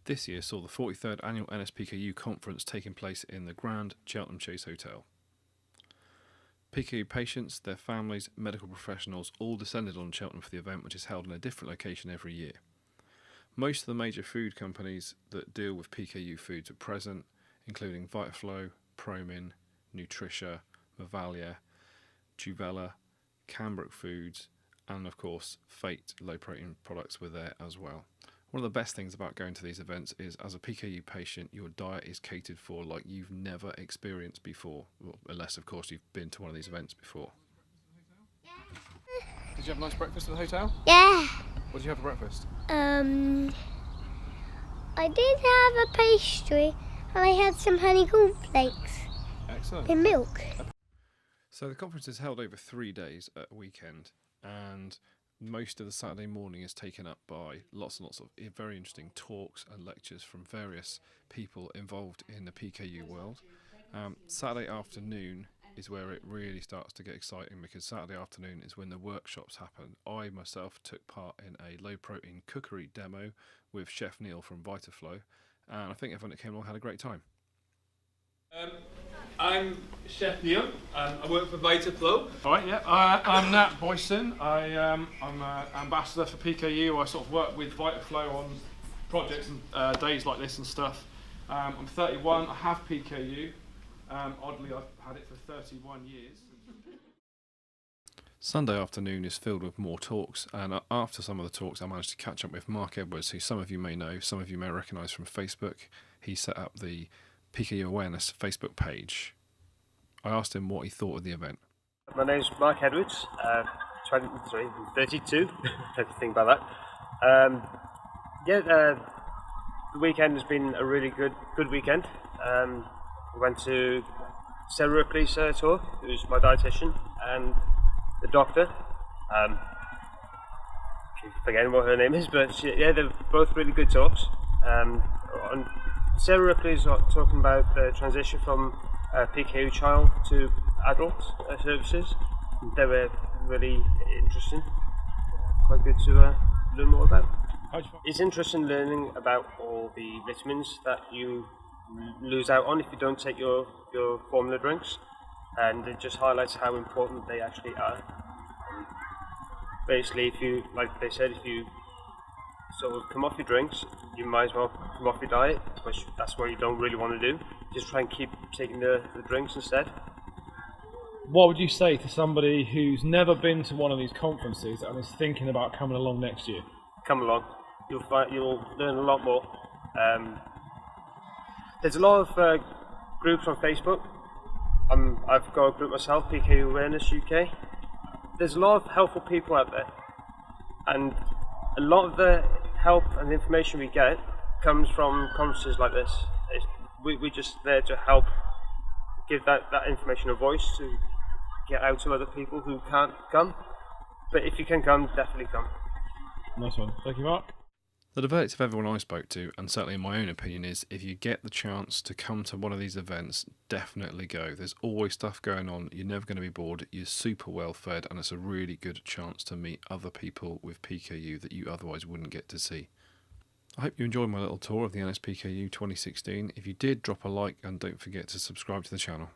This year saw the 43rd Annual NSPKU Conference taking place in the Grand Cheltenham Chase Hotel. PKU patients, their families, medical professionals all descended on Cheltenham for the event, which is held in a different location every year. Most of the major food companies that deal with PKU foods are present, including Vitaflow, Promin, Nutricia, Mavalia, Juvella, Cambric Foods, and of course Fate low protein products were there as well. One of the best things about going to these events is, as a PKU patient, your diet is catered for like you've never experienced before, well, unless of course you've been to one of these events before. Did you have a nice breakfast at the hotel? Yeah. What did you have for breakfast? I did have a pastry and I had some honey cornflakes. Excellent. In milk. So the conference is held over 3 days at a weekend, and most of the Saturday morning is taken up by lots and lots of very interesting talks and lectures from various people involved in the PKU world. Saturday afternoon is where it really starts to get exciting, because Saturday afternoon is when the workshops happen. I myself took part in a low protein cookery demo with Chef Neil from Vitaflow, and I think everyone that came along had a great time. I'm Chef Neil. I work for Vitaflow. All right, yeah. I'm Nat Boyson. I'm an ambassador for PKU. I sort of work with Vitaflow on projects and days like this and stuff. I'm 31. I have PKU. Oddly, I've had it for 31 years. Sunday afternoon is filled with more talks, and after some of the talks I managed to catch up with Mark Edwards, who some of you may know, some of you may recognise from Facebook. He set up the PKU Awareness Facebook page. I asked him what he thought of the event. My name's Mark Edwards, 32, have to think about that. The weekend has been a really good weekend. We went to Sarah Ripley's talk, who's my dietitian, and the doctor. I keep forgetting what her name is, but they're both really good talks. Sarah Ripley's talking about the transition from PKU child to adult services. They were really interesting, quite good to learn more about. It's interesting learning about all the vitamins that you lose out on if you don't take your formula drinks, and it just highlights how important they actually are. Basically, if you, like they said, if you sort of come off your drinks, you might as well come off your diet, which that's what you don't really want to do. Just try and keep taking the drinks instead. What would you say to somebody who's never been to one of these conferences and is thinking about coming along next year? Come along. You'll learn a lot more. There's a lot of groups on Facebook. I've got a group myself, PKU Awareness UK. There's a lot of helpful people out there, and a lot of the help and information we get comes from conferences like this. We're just there to help give that information a voice, to get out to other people who can't come. But if you can come, definitely come. Nice one. Thank you, Mark. The verdict of everyone I spoke to, and certainly in my own opinion, is if you get the chance to come to one of these events, definitely go. There's always stuff going on. You're never going to be bored. You're super well fed, and it's a really good chance to meet other people with PKU that you otherwise wouldn't get to see. I hope you enjoyed my little tour of the NSPKU 2016. If you did, drop a like and don't forget to subscribe to the channel.